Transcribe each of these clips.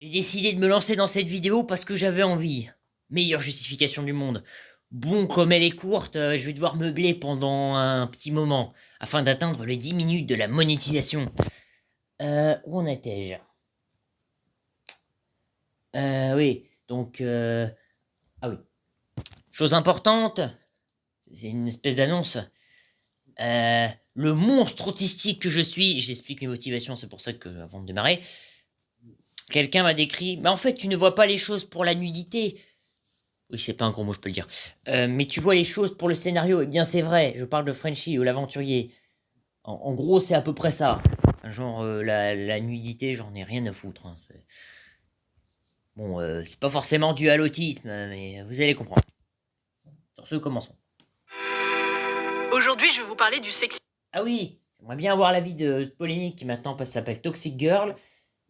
J'ai décidé de me lancer dans cette vidéo parce que j'avais envie. Meilleure justification du monde. Bon, comme elle est courte, je vais devoir meubler pendant un petit moment afin d'atteindre les 10 minutes de la monétisation. Où en étais-je? Oui, donc... Ah oui. Chose importante, c'est une espèce d'annonce. Le monstre autistique que je suis, j'explique mes motivations, c'est pour ça que, avant de démarrer, quelqu'un m'a décrit, mais en fait, tu ne vois pas les choses pour la nudité. Oui, c'est pas un gros mot, je peux le dire. Mais tu vois les choses pour le scénario. Eh bien, c'est vrai, je parle de Frenchy ou l'aventurier. En gros, c'est à peu près ça. Genre, la nudité, j'en ai rien à foutre, hein. Bon, c'est pas forcément dû à l'autisme, mais vous allez comprendre. Sur ce, commençons. Aujourd'hui, je vais vous parler du sexy. Ah oui, j'aimerais bien avoir l'avis de Polémique qui maintenant s'appelle Toxic Girl.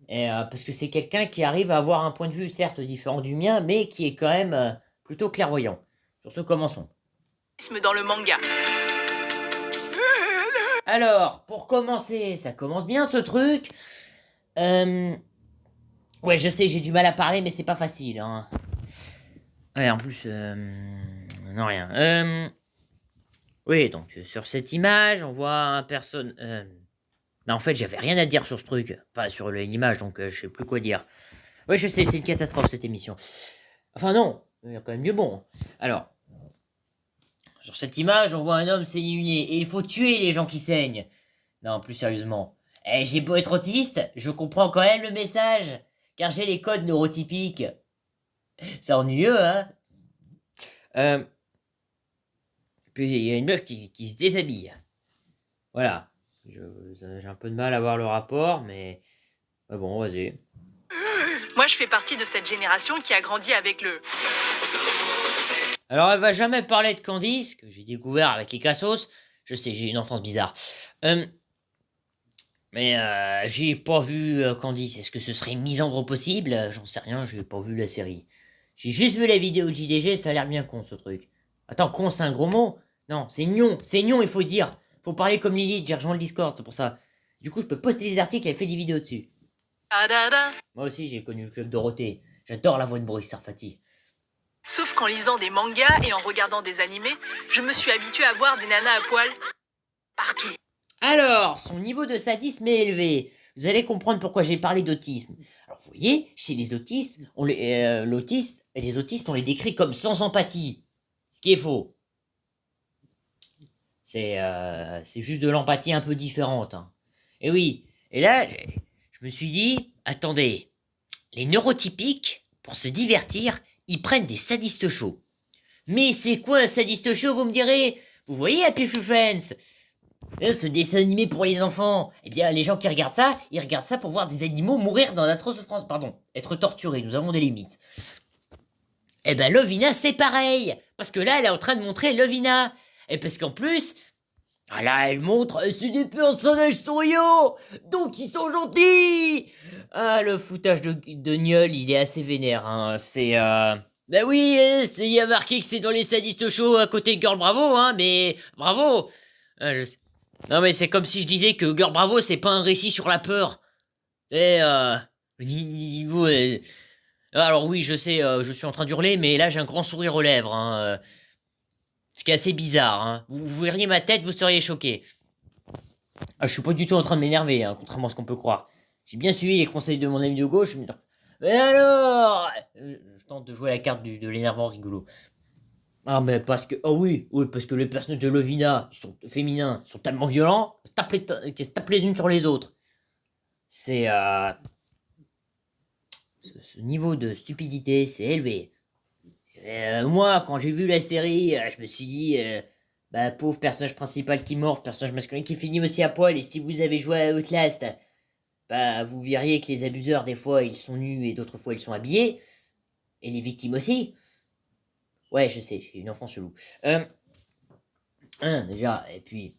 Parce que c'est quelqu'un qui arrive à avoir un point de vue certes différent du mien, mais qui est quand même plutôt clairvoyant. Sur ce, commençons. Dans le manga. Alors, pour commencer, ça commence bien ce truc. Euh... Ouais, je sais, j'ai du mal à parler, mais c'est pas facile, hein. Ouais, en plus, non, rien. Oui, donc, sur cette image, on voit un personne... Non, en fait, j'avais rien à dire sur ce truc. Pas sur l'image, donc je sais plus quoi dire. Ouais, je sais, c'est une catastrophe, cette émission. Enfin, non, il y a quand même mieux bon. Alors, sur cette image, on voit un homme saigner et il faut tuer les gens qui saignent. Non, plus sérieusement. J'ai beau être autiste, je comprends quand même le message, car j'ai les codes neurotypiques. C'est ennuyeux, hein. euh, Puis il y a une meuf qui se déshabille. Voilà. J'ai un peu de mal à voir le rapport, mais bon, vas-y. Moi, je fais partie de cette génération qui a grandi avec le. Alors, elle va jamais parler de Candice, que j'ai découvert avec les cassos. Je sais, j'ai une enfance bizarre. Euh, Mais j'ai pas vu Candice. Est-ce que ce serait misandre possible? J'en sais rien, j'ai pas vu la série. J'ai juste vu la vidéo de JDG, ça a l'air bien con ce truc. Attends, con c'est un gros mot? Non, c'est gnon, il faut dire. Faut parler comme Lilith, j'ai rejoint le Discord, c'est pour ça. Du coup, je peux poster des articles et elle fait des vidéos dessus. Adada. Moi aussi, j'ai connu le club Dorothée. J'adore la voix de Boris Sarfati. Sauf qu'en lisant des mangas et en regardant des animés, je me suis habituée à voir des nanas à poil partout. Alors, son niveau de sadisme est élevé. Vous allez comprendre pourquoi j'ai parlé d'autisme. Alors, vous voyez, chez les autistes, les autistes, on les décrit comme sans empathie. Ce qui est faux. C'est juste de l'empathie un peu différente, hein. Et oui, et là, je me suis dit, attendez, les neurotypiques, pour se divertir, ils prennent des sadistes chauds. Mais c'est quoi un sadiste chaud, vous me direz? Vous voyez Happy Few Friends? Ce dessin animé pour les enfants. Eh bien, les gens qui regardent ça, ils regardent ça pour voir des animaux mourir dans d'atroces souffrances. Pardon, être torturés, nous avons des limites. Eh ben, Lovina, c'est pareil. Parce que là, elle est en train de montrer Lovina. Et parce qu'en plus, là, elle montre, c'est des personnages souriants. Donc, ils sont gentils. Ah, le foutage de Niol, il est assez vénère, hein. Ben oui, il y a marqué que c'est dans les sadistes chauds à côté de Girl Bravo, hein, mais bravo. Ah, je sais. Non mais c'est comme si je disais que Girl Bravo c'est pas un récit sur la peur. C'est niveau. Alors oui, je sais, je suis en train d'hurler, mais là j'ai un grand sourire aux lèvres, hein, ce qui est assez bizarre, hein. Vous verriez ma tête, vous seriez choqué. Ah, je suis pas du tout en train de m'énerver, hein, contrairement à ce qu'on peut croire. J'ai bien suivi les conseils de mon ami de gauche. Mais alors, je tente de jouer la carte de l'énervant rigolo. Ah mais parce que oui parce que les personnages de Lovina sont féminins, sont tellement violents, qu'ils se tapent les unes sur les autres. C'est ce niveau de stupidité, c'est élevé. Moi, quand j'ai vu la série, je me suis dit, bah pauvre personnage principal qui meurt, personnage masculin qui finit aussi à poil. Et si vous avez joué à Outlast, bah vous verriez que les abuseurs des fois ils sont nus et d'autres fois ils sont habillés, et les victimes aussi. Ouais, je sais, j'ai une enfance chelou. Déjà, et puis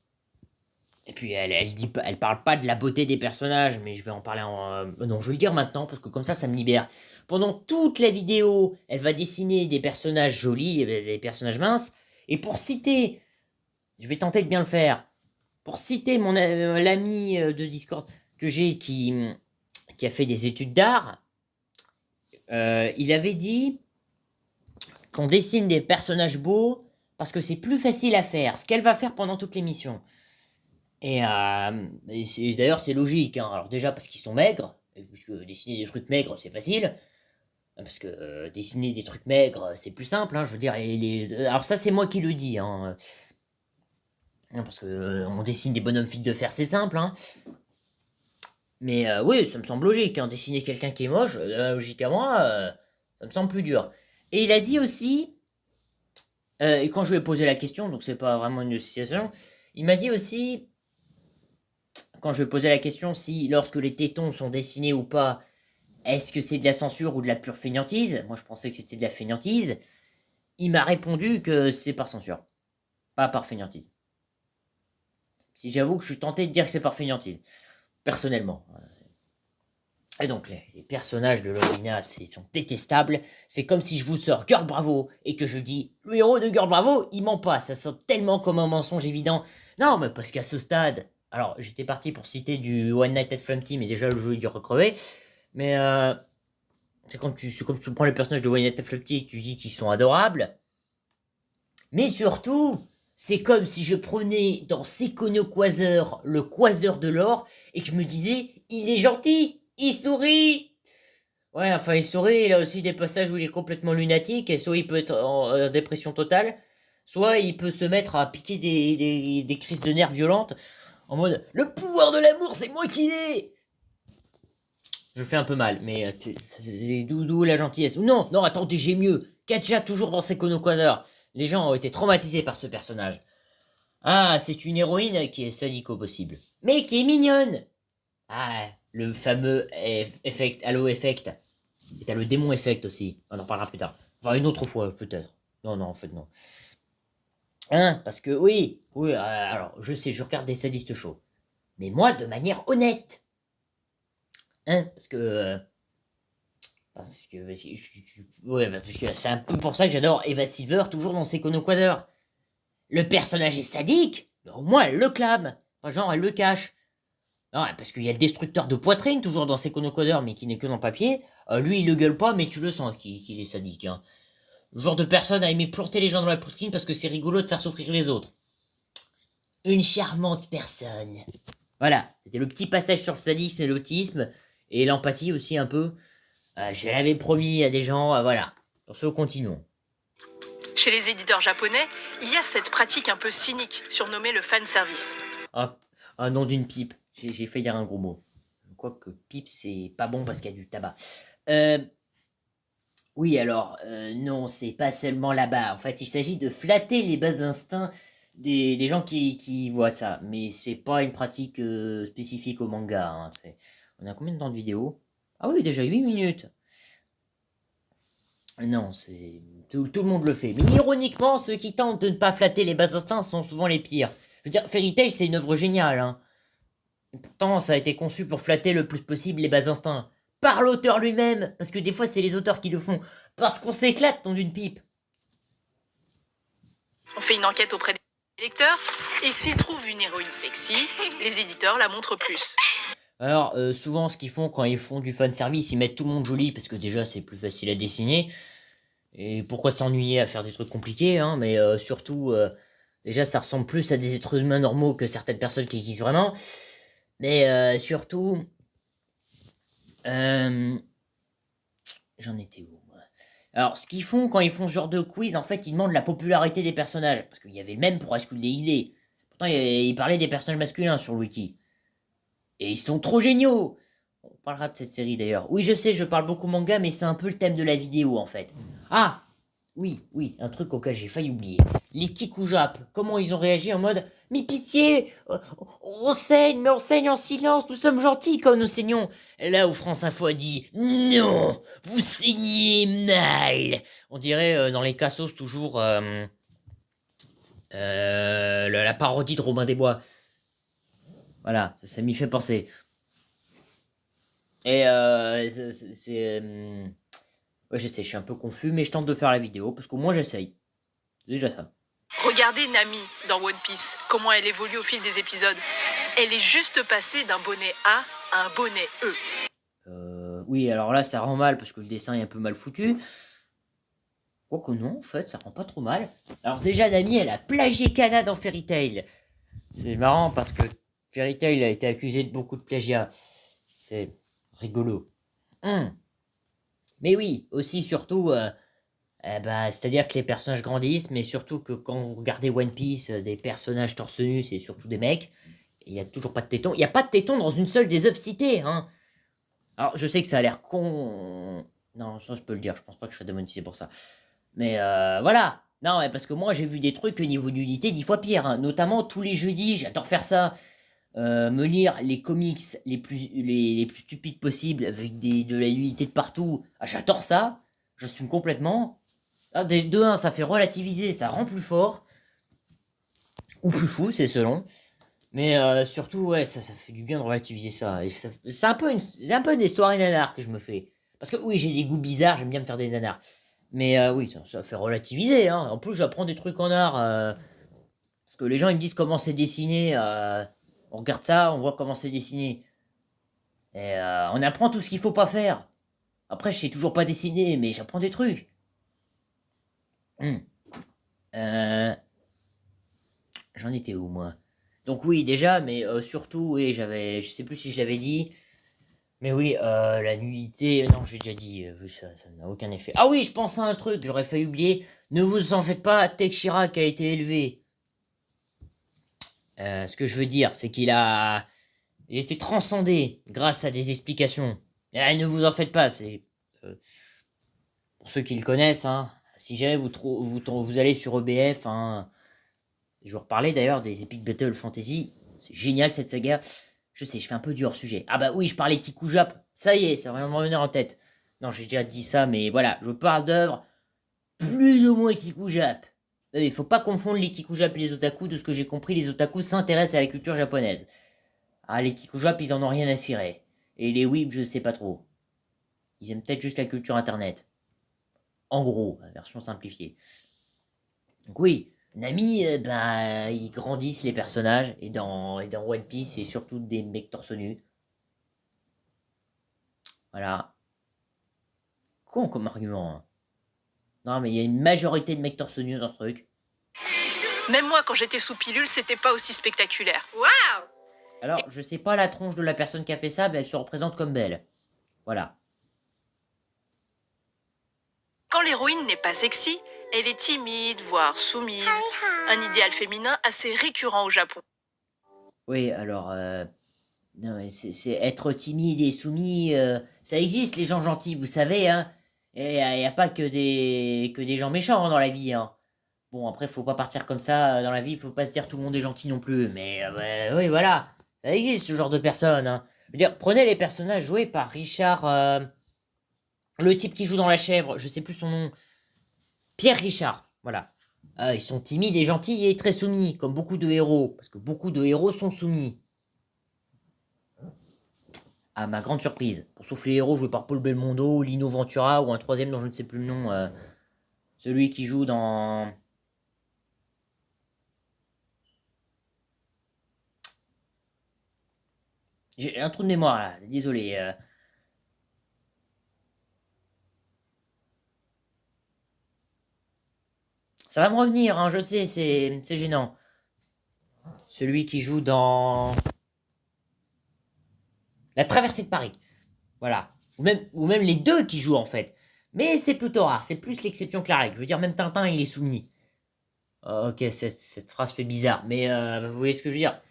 elle parle pas de la beauté des personnages, mais je vais en parler non, je vais le dire maintenant, parce que comme ça me libère. Pendant toute la vidéo, elle va dessiner des personnages jolis, des personnages minces, et pour citer, je vais tenter de bien le faire, pour citer l'ami de Discord que j'ai qui a fait des études d'art, il avait dit qu'on dessine des personnages beaux parce que c'est plus facile à faire, ce qu'elle va faire pendant toute l'émission. Et d'ailleurs, c'est logique, hein. Alors déjà parce qu'ils sont maigres, puisque dessiner des trucs maigres, c'est facile. Parce que dessiner des trucs maigres, c'est plus simple, hein, je veux dire. Alors ça, c'est moi qui le dis, hein. Parce que on dessine des bonhommes fils de fer, c'est simple, hein. Mais oui, ça me semble logique, hein. Dessiner quelqu'un qui est moche, logique à moi, ça me semble plus dur. Et il a dit aussi, et quand je lui ai posé la question, donc c'est pas vraiment une association, il m'a dit aussi, quand je lui ai posé la question si lorsque les tétons sont dessinés ou pas, est-ce que c'est de la censure ou de la pure fainéantise? Moi je pensais que c'était de la fainéantise. Il m'a répondu que c'est par censure, pas par fainéantise. Si j'avoue que je suis tenté de dire que c'est par fainéantise, personnellement. Et donc les personnages de Lovina, sont détestables. C'est comme si je vous sors Girl Bravo et que je dis le héros de Girl Bravo, il ment pas. Ça sonne tellement comme un mensonge évident. Non, mais parce qu'à ce stade, alors j'étais parti pour citer du One Night at Flumpty, mais déjà le jeu est dur à crever. Mais c'est comme tu prends les personnages de One Night at Flumpty et que tu dis qu'ils sont adorables. Mais surtout, c'est comme si je prenais dans Sekono Quasar le Quasar de l'or et que je me disais il est gentil. Il sourit. Ouais, enfin, il sourit, il a aussi des passages où il est complètement lunatique, et soit il peut être en dépression totale, soit il peut se mettre à piquer des crises de nerfs violentes, en mode « Le pouvoir de l'amour, c'est moi qui l'ai !» Je fais un peu mal, mais c'est d'où la gentillesse. Non, non, attendez, j'ai mieux. Katja, toujours dans ses Quasar. Les gens ont été traumatisés par ce personnage. Ah, c'est une héroïne qui est sadique au possible. Mais qui est mignonne. Ah, le fameux effect, Halo Effect. Et t'as le démon Effect aussi. On en parlera plus tard. Enfin, une autre fois, peut-être. Non, en fait, non. Hein, parce que oui, alors, je sais, je regarde des sadistes chauds. Mais moi, de manière honnête. Hein, parce que... ouais, parce que c'est un peu pour ça que j'adore Eva Silver, toujours dans ses Quasar. Le personnage est sadique, mais au moins elle le clame. Enfin, genre, elle le cache. Non, parce qu'il y a le destructeur de poitrine, toujours dans ses Quasar, mais qui n'est que dans le papier. Lui, il le gueule pas, mais tu le sens qu'il est sadique. Hein. Le genre de personne à aimer planter les gens dans la poitrine parce que c'est rigolo de faire souffrir les autres. Une charmante personne. Voilà, c'était le petit passage sur le sadisme et l'autisme, et l'empathie aussi un peu. Je l'avais promis à des gens, voilà. Sur ce, continuons. Chez les éditeurs japonais, il y a cette pratique un peu cynique, surnommée le fanservice. Ah, nom d'une pipe. J'ai failli dire un gros mot. Quoique pipe, c'est pas bon parce qu'il y a du tabac. Oui, alors, non, c'est pas seulement là-bas. En fait, il s'agit de flatter les bas instincts des gens qui voient ça. Mais c'est pas une pratique spécifique au manga. Hein. On a combien de temps de vidéo? Ah oui, déjà 8 minutes. Non, c'est... Tout le monde le fait. Mais ironiquement, ceux qui tentent de ne pas flatter les bas instincts sont souvent les pires. Je veux dire, Fairy Tail, c'est une œuvre géniale, hein. Et pourtant, ça a été conçu pour flatter le plus possible les bas instincts. Par l'auteur lui-même, parce que des fois, c'est les auteurs qui le font. Parce qu'on s'éclate dans une pipe. On fait une enquête auprès des lecteurs, et s'ils trouvent une héroïne sexy, les éditeurs la montrent plus. Alors, souvent, ce qu'ils font quand ils font du fanservice, ils mettent tout le monde joli, parce que déjà, c'est plus facile à dessiner. Et pourquoi s'ennuyer à faire des trucs compliqués, hein, mais surtout, déjà, ça ressemble plus à des êtres humains normaux que certaines personnes qui existent vraiment. Mais surtout... J'en étais où, moi? Alors, ce qu'ils font quand ils font ce genre de quiz, en fait, ils demandent la popularité des personnages. Parce qu'il y avait le même pour High School DxD. Pourtant, ils parlaient des personnages masculins sur le wiki. Et ils sont trop géniaux! On parlera de cette série d'ailleurs. Oui, je sais, je parle beaucoup manga, mais c'est un peu le thème de la vidéo, en fait. Ah! Oui, un truc auquel j'ai failli oublier. Les Kikujap, comment ils ont réagi en mode « Mais pitié, on saigne, mais on saigne en silence, nous sommes gentils comme nous saignons !» Là où France Info a dit « Non, vous saignez mal !» On dirait dans les Cassos toujours la parodie de Robin des Bois. Voilà, ça m'y fait penser. Et c'est... Ouais, je sais, je suis un peu confus, mais je tente de faire la vidéo, parce qu'au moins j'essaye. C'est déjà ça. Regardez Nami dans One Piece, comment elle évolue au fil des épisodes. Elle est juste passée d'un bonnet A à un bonnet E. Oui, alors là, ça rend mal parce que le dessin est un peu mal foutu. Quoique non, en fait, ça rend pas trop mal. Alors déjà, Nami, elle a plagié Kana dans Fairy Tail. C'est marrant parce que Fairy Tail a été accusé de beaucoup de plagiat. C'est rigolo. Hum. Mais oui, aussi, surtout, c'est-à-dire que les personnages grandissent, mais surtout que quand vous regardez One Piece, des personnages torse nu, c'est surtout des mecs. Il n'y a toujours pas de tétons. Il n'y a pas de tétons dans une seule des œuvres citées, hein. Alors, je sais que ça a l'air con. Non, ça, je peux le dire. Je pense pas que je sois démonétisé pour ça. Mais voilà. Non, parce que moi, j'ai vu des trucs au niveau nudité 10 fois pire, hein. Notamment tous les jeudis, j'adore faire ça. Me lire les comics les plus stupides possibles avec de la nudité de partout. Ah, j'adore ça. Je suis complètement. Ah, de un, ça fait relativiser, ça rend plus fort. Ou plus fou, c'est selon. Mais surtout, ouais, ça fait du bien de relativiser ça. Et c'est un peu des soirées nanars que je me fais. Parce que oui, j'ai des goûts bizarres, j'aime bien me faire des nanars. Mais oui, ça fait relativiser, hein. En plus, j'apprends des trucs en art. Parce que les gens, ils me disent comment c'est dessiné. On regarde ça, on voit comment c'est dessiné. Et on apprend tout ce qu'il faut pas faire. Après, je sais toujours pas dessiner, mais j'apprends des trucs. Hmm. Euh, J'en étais où, moi? Donc oui, déjà, mais surtout, oui, je sais plus si je l'avais dit, mais oui, la nudité, non, j'ai déjà dit, ça n'a aucun effet. Ah oui, je pense à un truc, j'aurais failli oublier, ne vous en faites pas, Tech Chirac a été élevé. Ce que je veux dire, c'est il a été transcendé grâce à des explications. Ne vous en faites pas, c'est, euh, pour ceux qui le connaissent, hein, si jamais vous allez sur EBF, hein, je vous reparlais d'ailleurs des Epic Battle Fantasy. C'est génial cette saga. Je sais, je fais un peu du hors sujet. Ah bah oui, je parlais Kiku Jap. Ça y est, ça va me revenir en tête. Non, j'ai déjà dit ça, mais voilà, je parle d'œuvres plus ou moins Kiku Jap. Il faut pas confondre les Kiku Jap et les otaku. De ce que j'ai compris, les otaku s'intéressent à la culture japonaise. Ah, les Kiku Jap, ils en ont rien à cirer. Et les weebs, je sais pas trop. Ils aiment peut-être juste la culture internet. En gros, la version simplifiée. Donc oui, Nami, ils grandissent les personnages, et dans One Piece, c'est surtout des mecs torse nu. Voilà. Con comme argument, hein. Non, mais il y a une majorité de mecs torse nu dans ce truc. Même moi, quand j'étais sous pilule, c'était pas aussi spectaculaire. Waouh! Alors, je sais pas la tronche de la personne qui a fait ça, mais elle se représente comme belle. Voilà. Quand l'héroïne n'est pas sexy, elle est timide, voire soumise. Un idéal féminin assez récurrent au Japon. Oui, alors, non, mais c'est être timide et soumis, ça existe, les gens gentils, vous savez, hein. Et il n'y a pas que des gens méchants, hein, dans la vie, hein. Bon, après, faut pas partir comme ça dans la vie, faut pas se dire tout le monde est gentil non plus. Mais oui, voilà, ça existe ce genre de personnes, hein. Je veux dire, prenez les personnages joués par Richard, le type qui joue dans La Chèvre, je sais plus son nom, Pierre Richard, voilà. Ils sont timides et gentils et très soumis, comme beaucoup de héros, parce que beaucoup de héros sont soumis. À ma grande surprise, pour sauf les héros joués par Paul Belmondo, Lino Ventura ou un troisième dont je ne sais plus le nom, celui qui joue dans. J'ai un trou de mémoire là, désolé. Ça va me revenir, hein, je sais, c'est gênant. Celui qui joue dans La Traversée de Paris. Voilà. Ou même les deux qui jouent en fait. Mais c'est plutôt rare, c'est plus l'exception que la règle. Je veux dire, même Tintin, il est soumis. Ok, cette phrase fait bizarre, mais vous voyez ce que je veux dire.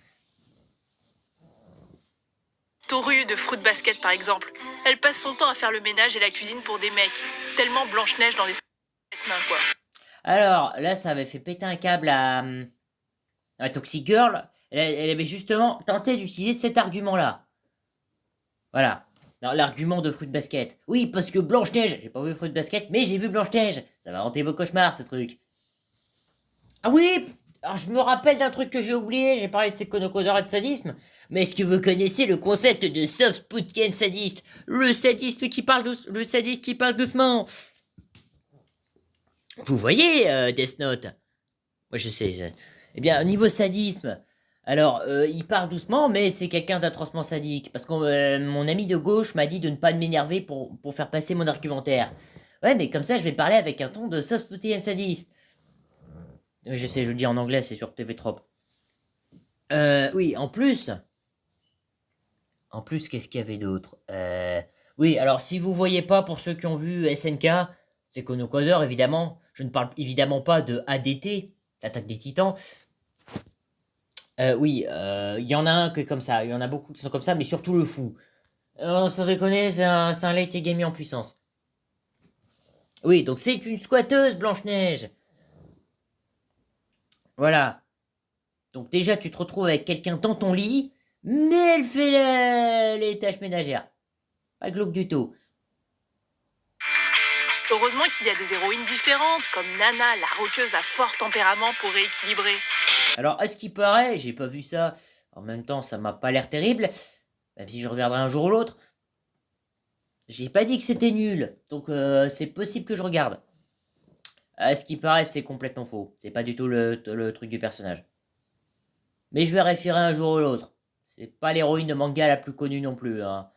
Toru de Fruit Basket, par exemple. Elle passe son temps à faire le ménage et la cuisine pour des mecs. Tellement Blanche-Neige dans les mains, quoi. Alors, là, ça avait fait péter un câble à Toxic Girl. Elle avait justement tenté d'utiliser cet argument-là. Voilà. L'argument de Fruit Basket. Oui, parce que Blanche-Neige, j'ai pas vu Fruit Basket, mais j'ai vu Blanche-Neige. Ça va hanter vos cauchemars, ce truc. Ah oui, alors je me rappelle d'un truc que j'ai oublié, j'ai parlé de séconocauseur et de sadisme. Mais est-ce que vous connaissez le concept de soft putken sadiste? Le sadiste qui parle le sadiste qui parle doucement. Vous voyez, Death Note? Moi je sais. Eh bien, au niveau sadisme, Alors, il part doucement, mais c'est quelqu'un d'atrocement sadique. Parce que mon ami de gauche m'a dit de ne pas m'énerver pour faire passer mon argumentaire. Ouais, mais comme ça, je vais parler avec un ton de soft and sadiste. Je sais, je le dis en anglais, c'est sur TV Trop. Oui, en plus, qu'est-ce qu'il y avait d'autre Oui, alors si vous voyez pas, pour ceux qui ont vu SNK, c'est Chrono évidemment. Je ne parle évidemment pas de ADT, l'attaque des titans. Oui, il y en a un qui est comme ça, il y en a beaucoup qui sont comme ça, mais surtout le fou. Sans déconner, c'est un late game en puissance. Oui, donc c'est une squatteuse, Blanche-Neige. Voilà. Donc déjà, tu te retrouves avec quelqu'un dans ton lit, mais elle fait les tâches ménagères. Pas glauque du tout. Heureusement qu'il y a des héroïnes différentes, comme Nana, la roqueuse à fort tempérament pour rééquilibrer. Alors, à ce qui paraît, j'ai pas vu ça. En même temps, ça m'a pas l'air terrible. Même si je regarderai un jour ou l'autre. J'ai pas dit que c'était nul. Donc, c'est possible que je regarde. À ce qui paraît, c'est complètement faux. C'est pas du tout le truc du personnage. Mais je vérifierai un jour ou l'autre. C'est pas l'héroïne de manga la plus connue non plus, hein.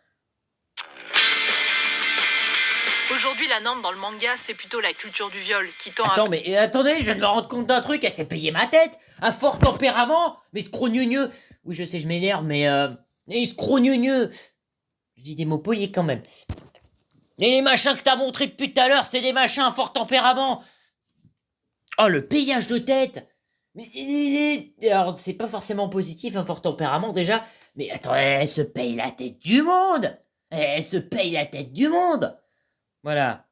Aujourd'hui, la norme dans le manga, c'est plutôt la culture du viol, qui tend Attends, mais attendez, je viens de me rendre compte d'un truc, elle s'est payée ma tête. Un fort tempérament, mais scrogneux. Oui, je sais, je m'énerve, mais scrogneux. Je dis des mots polis quand même. Et les machins que t'as montré depuis tout à l'heure, c'est des machins à fort tempérament. Oh, le payage de tête. Mais alors, c'est pas forcément positif, un fort tempérament déjà. Mais attends, elle se paye la tête du monde. Elle se paye la tête du monde. Voilà.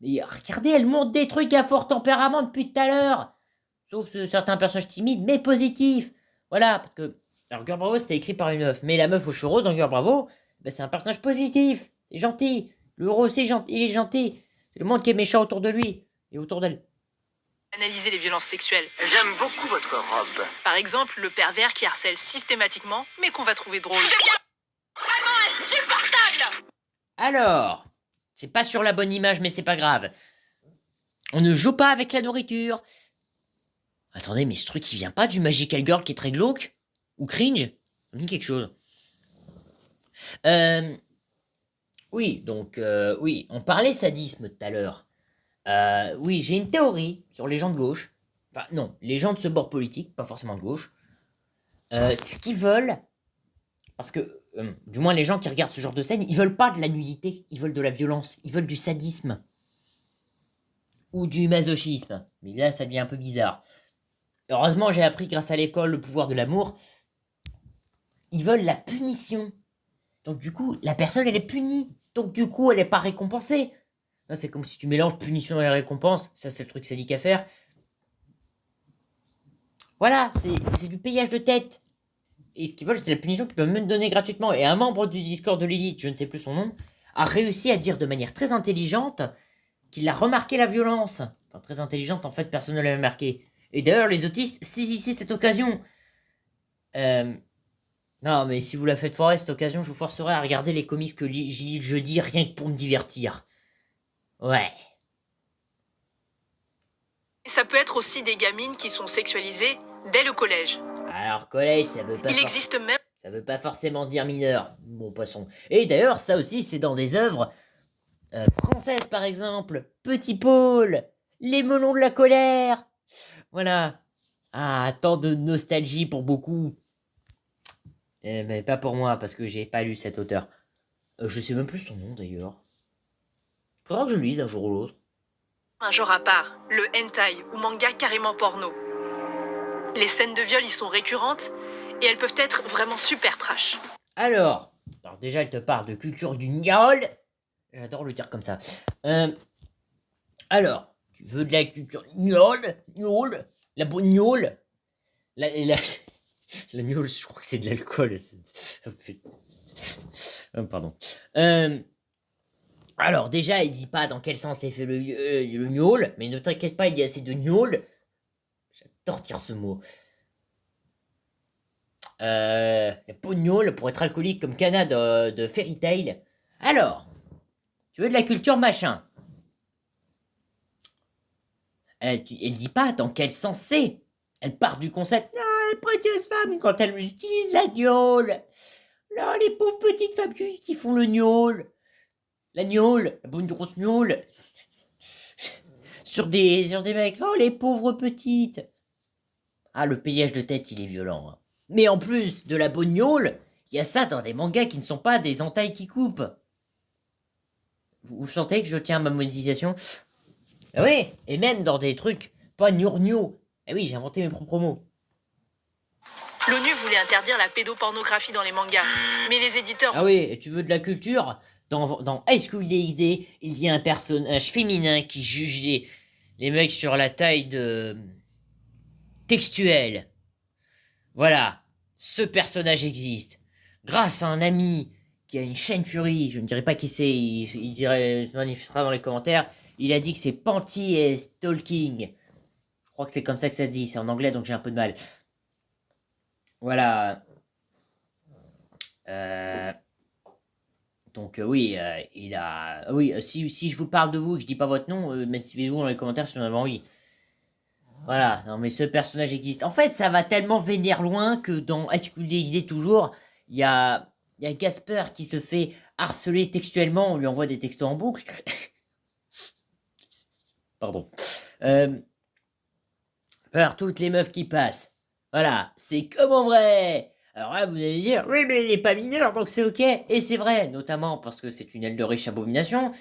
Et regardez, elle montre des trucs à fort tempérament depuis tout à l'heure. Sauf certains personnages timides, mais positifs. Voilà, parce que... Alors, Girl Bravo, c'était écrit par une meuf. Mais la meuf aux cheveux roses dans Girl Bravo, ben, c'est un personnage positif. C'est gentil. Le héros, c'est gentil. Il est gentil. C'est le monde qui est méchant autour de lui. Et autour d'elle. analyser les violences sexuelles. J'aime beaucoup votre robe. Par exemple, le pervers qui harcèle systématiquement, mais qu'on va trouver drôle. Vraiment insupportable. Alors, c'est pas sur la bonne image, mais c'est pas grave. On ne joue pas avec la nourriture. Attendez, mais ce truc, il vient pas du Magical Girl qui est très glauque? Ou cringe? On dit quelque chose. Oui, donc, oui, on parlait sadisme tout à l'heure. Oui, j'ai une théorie sur les gens de gauche. Enfin, non, les gens de ce bord politique, pas forcément de gauche. Ce qu'ils veulent, parce que, du moins les gens qui regardent ce genre de scène, ils veulent pas de la nudité, ils veulent de la violence, ils veulent du sadisme. Ou du masochisme. Mais là, ça devient un peu bizarre. Heureusement, j'ai appris grâce à l'école le pouvoir de l'amour. Ils veulent la punition. Donc du coup, la personne, elle est punie. Donc du coup, elle n'est pas récompensée. C'est comme si tu mélanges punition et récompense. Ça, c'est le truc sadique à faire. Voilà, c'est du payage de tête. Et ce qu'ils veulent, c'est la punition qu'ils peuvent même donner gratuitement. Et un membre du Discord de Lilith, je ne sais plus son nom, a réussi à dire de manière très intelligente qu'il a remarqué la violence. Enfin, très intelligente, en fait, personne ne l'avait remarqué. Et d'ailleurs, les autistes saisissaient cette occasion. Non, mais si vous la faites foirer cette occasion, je vous forcerai à regarder les comics que j'ai lis le jeudi, rien que pour me divertir. Ouais. Ça peut être aussi des gamines qui sont sexualisées dès le collège. Alors, collège, ça veut pas... Il existe même... Ça veut pas forcément dire mineur. Bon, passons. Et d'ailleurs, ça aussi, c'est dans des œuvres françaises, par exemple. Petit Paul, Les melons de la colère. Voilà. Ah, tant de nostalgie pour beaucoup. Mais pas pour moi, parce que j'ai pas lu cet auteur. Je sais même plus son nom, d'ailleurs. Faudra que je le lise un jour ou l'autre. un genre à part, le hentai ou manga carrément porno. Les scènes de viol y sont récurrentes et elles peuvent être vraiment super trash. Alors déjà, elle te parle de culture du gnôle. J'adore le dire comme ça. Alors, tu veux de la culture gnôle, la bonne gnôle, la gnôle, je crois que c'est de l'alcool. Pardon. Alors déjà, il dit pas dans quel sens est fait le gnôle, mais ne t'inquiète pas, il y a assez de gnôle. J'adore dire ce mot. La peau de gnôle pour être alcoolique comme Kana de Fairy Tail. Alors, tu veux de la culture machin. Elle dit pas dans quel sens c'est. Elle part du concept. la précieuse femme quand elle utilise la gnôle. Là, les pauvres petites femmes qui font le gnôle. La gnôle, la bonne grosse gnôle. Sur des mecs, oh les pauvres petites. Ah, le payage de tête, il est violent. Hein. Mais en plus de la bonne gnôle, il y a ça dans des mangas qui ne sont pas des entailles qui coupent. Vous sentez que je tiens à ma monétisation? Ah oui, et même dans des trucs pas gnurgno. Ah oui, j'ai inventé mes propres mots. L'ONU voulait interdire la pédopornographie dans les mangas, mais les éditeurs... Ah oui, et tu veux de la culture? Dans High School DxD, il y a un personnage féminin qui juge les mecs sur la taille de... textuelle. Voilà, ce personnage existe. Grâce à un ami qui a une chaîne Fury, je ne dirais pas qui c'est, il dirait, se manifestera dans les commentaires, il a dit que c'est Panty et Stalking. Je crois que c'est comme ça que ça se dit, c'est en anglais donc j'ai un peu de mal. Voilà. Donc oui, il a... Oui, si je vous parle de vous et que je dis pas votre nom, mettez-vous dans les commentaires si vous en avez envie. Voilà, non mais ce personnage existe. En fait, ça va tellement vénère loin que dans SQDXD toujours, il y a Casper qui se fait harceler textuellement, on lui envoie des textos en boucle. Pardon. Par toutes les meufs qui passent. Voilà, c'est comme en vrai. Alors là, vous allez dire, oui, mais il est pas mineur, donc c'est ok. Et c'est vrai, notamment parce que c'est une aile de riche abomination.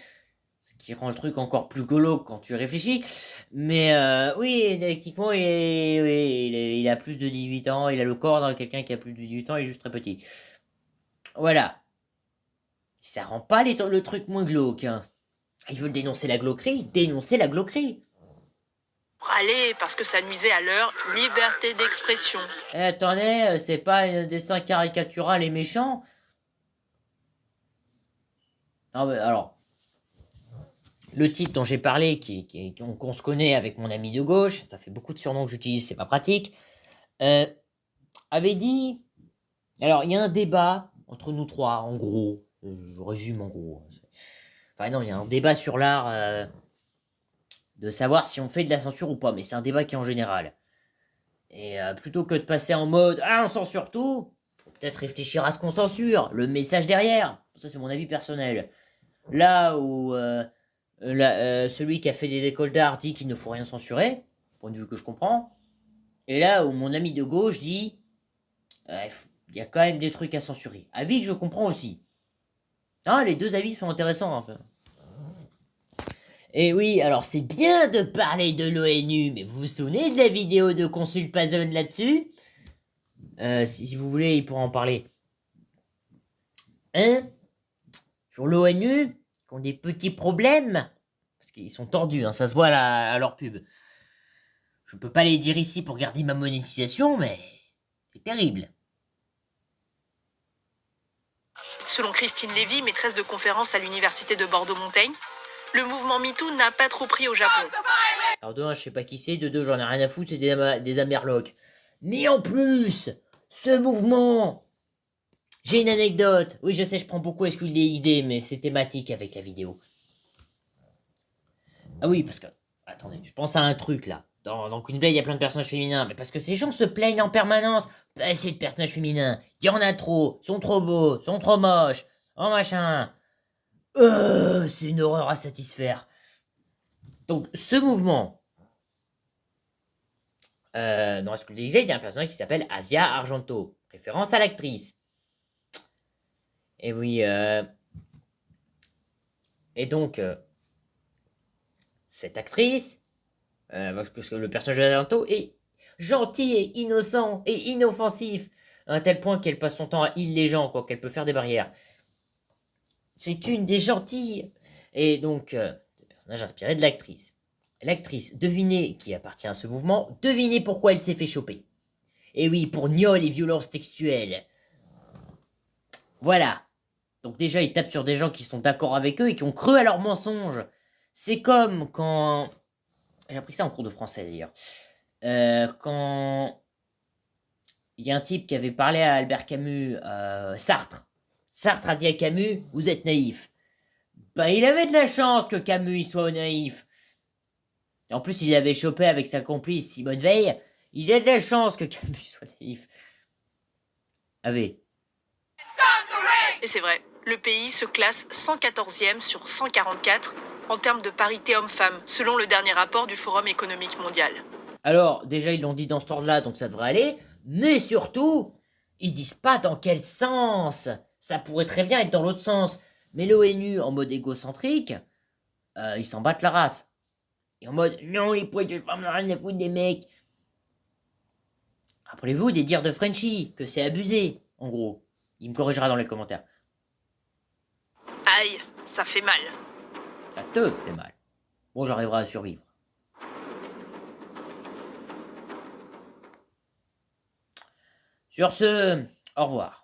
Ce qui rend le truc encore plus glauque quand tu réfléchis. Mais oui, techniquement, il a plus de 18 ans. Il a le corps dans quelqu'un qui a plus de 18 ans. Il est juste très petit. Voilà. Ça rend pas le truc moins glauque. Hein. Ils veulent dénoncer la glauquerie. Dénoncer la glauquerie. Allez, parce que ça nuisait à leur liberté d'expression. Eh, attendez, c'est pas un dessin caricatural et méchant. Ah, bah, alors... Le type dont j'ai parlé, qu'on se connaît avec mon ami de gauche, ça fait beaucoup de surnoms que j'utilise, c'est pas pratique, avait dit... Alors, il y a un débat entre nous trois, en gros. Je résume en gros. Enfin non, il y a un débat sur l'art de savoir si on fait de la censure ou pas, mais c'est un débat qui est en général. Et plutôt que de passer en mode « Ah, on censure tout !» faut peut-être réfléchir à ce qu'on censure, le message derrière. Ça, c'est mon avis personnel. Là où... celui qui a fait des écoles d'art dit qu'il ne faut rien censurer, point de vue que je comprends. Et là où mon ami de gauche dit il y a quand même des trucs à censurer. Avis que je comprends aussi. Ah, les deux avis sont intéressants un peu. Et oui, alors c'est bien de parler de l'ONU, mais vous vous souvenez de la vidéo de Consulpazone là-dessus? Si vous voulez, il pourra en parler. Hein? Sur l'ONU qui ont des petits problèmes, parce qu'ils sont tordus, hein, ça se voit à leur pub. Je peux pas les dire ici pour garder ma monétisation, mais c'est terrible. Selon Christine Lévy, maîtresse de conférence à l'université de Bordeaux-Montaigne, le mouvement MeToo n'a pas trop pris au Japon. Alors de un, je sais pas qui c'est, de deux, j'en ai rien à foutre, c'est des Amerlocs. Mais en plus, ce mouvement... J'ai une anecdote. Oui, je sais, je prends beaucoup SQLDXD, mais c'est thématique avec la vidéo. Ah oui, parce que... Attendez, je pense à un truc, là. Dans Queen Blade, il y a plein de personnages féminins, mais parce que ces gens se plaignent en permanence. Pas assez de personnages féminins. Il y en a trop. Sont trop beaux. Sont trop moches. Oh, machin. C'est une horreur à satisfaire. Donc, ce mouvement... dans SQLDXD, il y a un personnage qui s'appelle Asia Argento. Référence à l'actrice. Et oui, et donc, cette actrice, parce que le personnage de Naruto est gentil et innocent et inoffensif, à un tel point qu'elle passe son temps à heal les gens, quoi, qu'elle peut faire des barrières. C'est une des gentilles. Et donc, ce personnage inspiré de l'actrice. L'actrice, devinez qui appartient à ce mouvement, devinez pourquoi elle s'est fait choper. Et oui, pour gnôle et violence textuelle. Voilà. Donc déjà, ils tapent sur des gens qui sont d'accord avec eux et qui ont cru à leurs mensonges. C'est comme quand... J'ai appris ça en cours de français d'ailleurs. Quand... Il y a un type qui avait parlé à Albert Camus, Sartre. Sartre a dit à Camus, vous êtes naïf. Ben, il avait de la chance que Camus il soit naïf. Et en plus, il avait chopé avec sa complice Simone Veil, Il a de la chance que Camus soit naïf. Allez. Et c'est vrai, le pays se classe 114e sur 144 en termes de parité homme-femme, selon le dernier rapport du Forum économique mondial. Alors, déjà, ils l'ont dit dans ce ordre-là, donc ça devrait aller. Mais surtout, ils disent pas dans quel sens. Ça pourrait très bien être dans l'autre sens. Mais l'ONU, en mode égocentrique, ils s'en battent la race. Et en mode, non, les poids de femmes, rien à foutre des mecs. Rappelez-vous des dires de Frenchy, que c'est abusé, en gros. Il me corrigera dans les commentaires. Aïe, ça fait mal. Ça te fait mal. Bon, j'arriverai à survivre. Sur ce, au revoir.